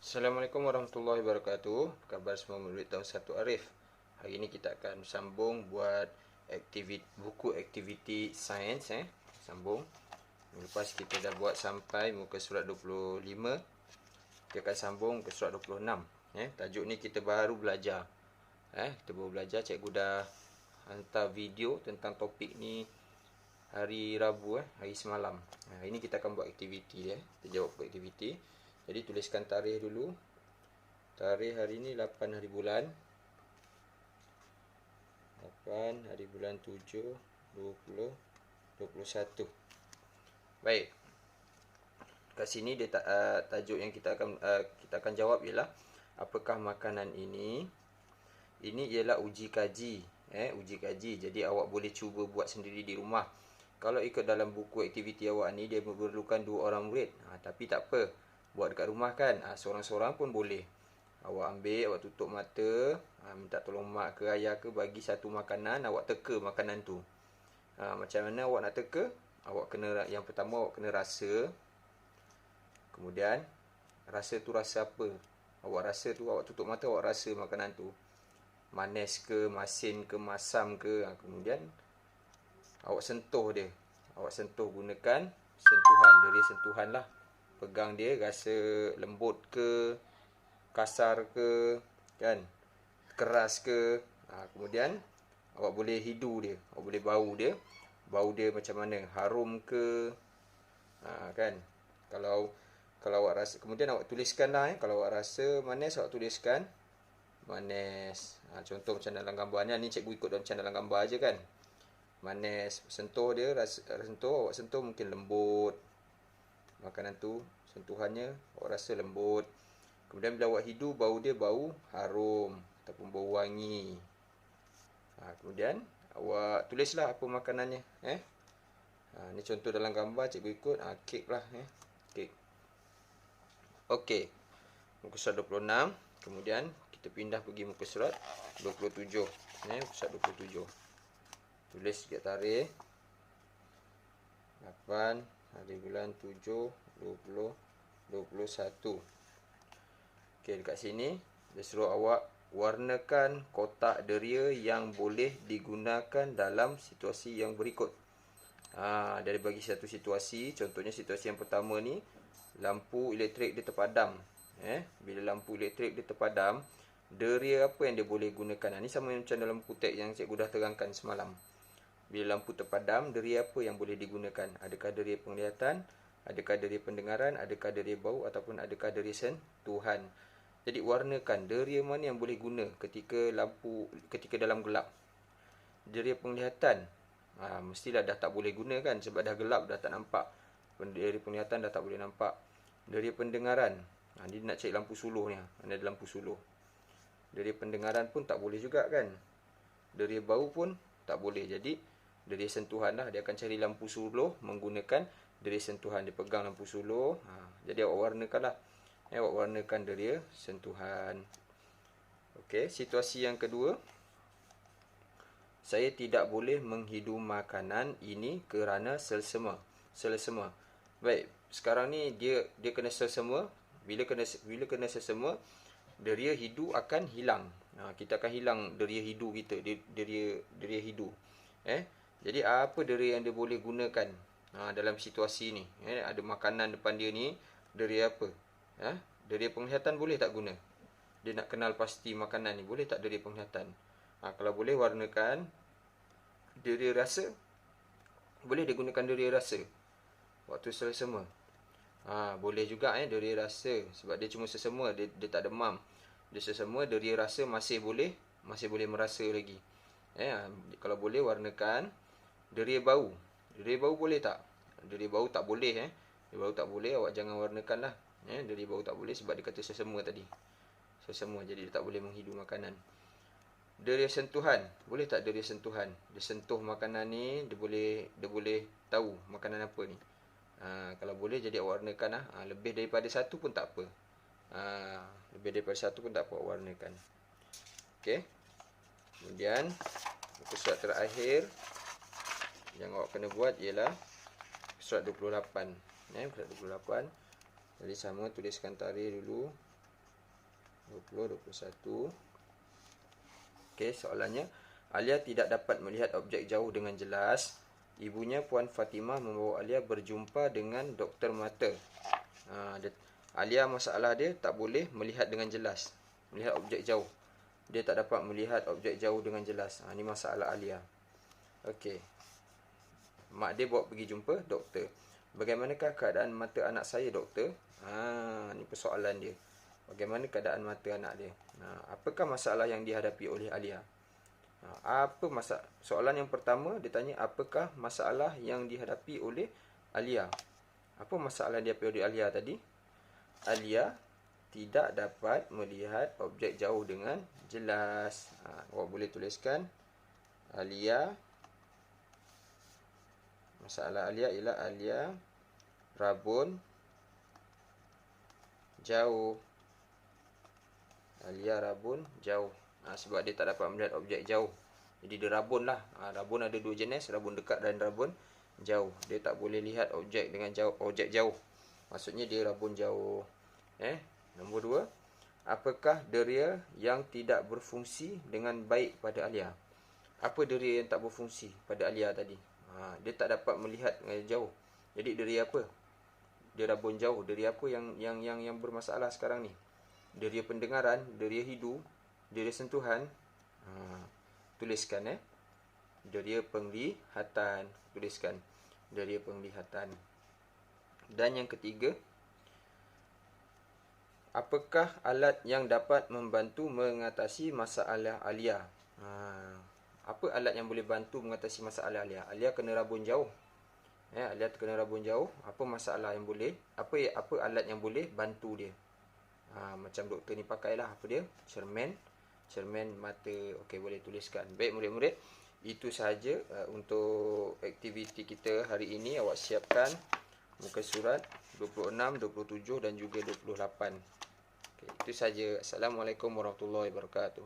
Assalamualaikum warahmatullahi wabarakatuh. Apa khabar semua murid tahun 1 Arif? Hari ini kita akan sambung buat buku aktiviti sains Sambung. Lepas kita dah buat sampai muka surat 25, kita akan sambung ke surat 26. Tajuk ni kita baru belajar. Kita baru belajar, cikgu dah hantar video tentang topik ni hari Rabu, hari semalam. Hari ni kita akan buat aktiviti dia. Kita jawab aktiviti. Jadi tuliskan tarikh dulu. Tarikh hari ni 8 hari bulan 7 20 21. Baik. Kat sini dia tajuk yang kita akan jawab ialah apakah makanan ini? Ini ialah uji kaji, uji kaji. Jadi awak boleh cuba buat sendiri di rumah. Kalau ikut dalam buku aktiviti awak ni dia memerlukan 2 orang murid. Tapi tak apa. Buat dekat rumah kan, seorang-seorang pun boleh. Awak ambil, awak tutup mata, minta tolong mak ke ayah ke bagi satu makanan, awak teka makanan tu. Macam mana awak nak teka? Yang pertama awak kena rasa. Kemudian rasa tu rasa apa? Awak rasa tu, awak tutup mata, awak rasa makanan tu. Manis ke, masin ke, masam ke. Kemudian awak sentuh dia. Awak sentuh gunakan sentuhan, dari sentuhan lah. Pegang dia, rasa lembut ke, kasar ke, kan, keras ke. Kemudian awak boleh hidu dia, awak boleh bau dia. Bau dia macam mana, harum ke, kan. Kalau awak rasa, kemudian awak tuliskan lah. Kalau awak rasa manis, awak tuliskan manis. Contoh macam dalam gambar ni cikgu ikut macam dalam gambar aja kan. Manis, sentuh dia, sentuh, awak sentuh mungkin lembut. Makanan tu, sentuhannya awak rasa lembut. Kemudian bila awak hidu, bau dia bau harum ataupun bau wangi. Kemudian awak tulislah apa makanannya. Ni contoh dalam gambar cikgu ikut. Kek lah. Kek. Okey. Muka surat 26. Kemudian kita pindah pergi muka surat 27. Muka surat 27. Tulis sikit tarikh. 8 hari bulan 7 20 21. Okey, dekat sini dia suruh awak warnakan kotak deria yang boleh digunakan dalam situasi yang berikut. Dia bagi satu situasi. Contohnya situasi yang pertama ni, lampu elektrik dia terpadam. Bila lampu elektrik dia terpadam, deria apa yang dia boleh gunakan? Ni sama macam dalam buku teks yang cikgu dah terangkan semalam. Bila lampu terpadam, deria apa yang boleh digunakan? Adakah deria penglihatan? Adakah deria pendengaran? Adakah deria bau? Ataupun adakah deria sentuhan? Jadi warnakan deria mana yang boleh guna ketika dalam gelap. Deria penglihatan, mestilah dah tak boleh guna kan, sebab dah gelap, dah tak nampak. Deria penglihatan dah tak boleh nampak. Deria pendengaran, dia nak cari lampu suluh ni. Ada lampu suluh. Deria pendengaran pun tak boleh juga kan. Deria bau pun tak boleh. Jadi deria sentuhan lah. Dia akan cari lampu suluh menggunakan deria sentuhan. Dia pegang lampu suluh. Jadi awak warnakan lah. Awak warnakan deria sentuhan. Okey, situasi yang kedua. Saya tidak boleh menghidu makanan ini kerana selsema. Selsema. Baik, sekarang ni dia kena selsema. Bila kena selsema, deria hidu akan hilang. Kita akan hilang deria hidu kita. Deria hidu. Jadi apa deria yang dia boleh gunakan dalam situasi ni? Ada makanan depan dia ni, deria apa? Deria penglihatan boleh tak guna? Dia nak kenal pasti makanan ni, boleh tak deria penglihatan? Kalau boleh, warnakan. Deria rasa, boleh dia gunakan deria rasa waktu selsema. Boleh juga deria rasa, sebab dia cuma selsema, dia tak demam. Dia selsema, deria rasa masih boleh merasa lagi. Kalau boleh, warnakan. Deria bau. Deria bau boleh tak? Deria bau tak boleh. Deria bau tak boleh, awak jangan warnakan lah. Deria bau tak boleh sebab dia kata selsema tadi. Selsema, jadi dia tak boleh menghidu makanan. Deria sentuhan, boleh tak deria sentuhan? Dia sentuh makanan ni, dia boleh tahu makanan apa ni. Kalau boleh, jadi awak warnakan lah. Lebih daripada satu pun tak apa. Lebih daripada satu pun tak apa, awak warnakan. Okey. Kemudian muka surat terakhir yang awak kena buat ialah surat 28. Surat 28. Jadi sama, tuliskan tarikh dulu. 21. Okey, soalannya, Alia tidak dapat melihat objek jauh dengan jelas. Ibunya Puan Fatimah membawa Alia berjumpa dengan doktor mata. Alia masalah dia tak boleh melihat dengan jelas, melihat objek jauh. Dia tak dapat melihat objek jauh dengan jelas. Ini masalah Alia. Okey. Mak dia bawa pergi jumpa doktor. Bagaimanakah keadaan mata anak saya, doktor? Ni persoalan dia. Bagaimana keadaan mata anak dia? Apakah masalah yang dihadapi oleh Alia? Soalan yang pertama dia tanya, apakah masalah yang dihadapi oleh Alia? Apa masalah yang dihadapi oleh Alia tadi? Alia tidak dapat melihat objek jauh dengan jelas. Awak boleh tuliskan, masalah Alia ialah Alia rabun jauh. Alia rabun jauh. Sebab dia tak dapat melihat objek jauh, jadi dia rabun lah. Rabun ada dua jenis, rabun dekat dan rabun jauh. Dia tak boleh lihat objek dengan jauh, objek jauh. Maksudnya dia rabun jauh. Nombor 2, apakah deria yang tidak berfungsi dengan baik pada Alia? Apa deria yang tak berfungsi pada Alia tadi? Dia tak dapat melihat jauh. Jadi deria apa? Dia rabun jauh. Deria apa yang bermasalah sekarang ni? Deria pendengaran, deria hidu, deria sentuhan. Tuliskan deria penglihatan. Tuliskan deria penglihatan. Dan yang ketiga, apakah alat yang dapat membantu mengatasi masalah Alia? Apa alat yang boleh bantu mengatasi masalah Alia? Alia kena rabun jauh. Alia kena rabun jauh. Apa masalah yang boleh? Apa alat yang boleh bantu dia? Macam doktor ni pakailah apa dia? Cermin mata. Okey, boleh tuliskan. Baik murid-murid, itu sahaja untuk aktiviti kita hari ini. Awak siapkan muka surat 26, 27 dan juga 28. Okey, itu sahaja. Assalamualaikum warahmatullahi wabarakatuh.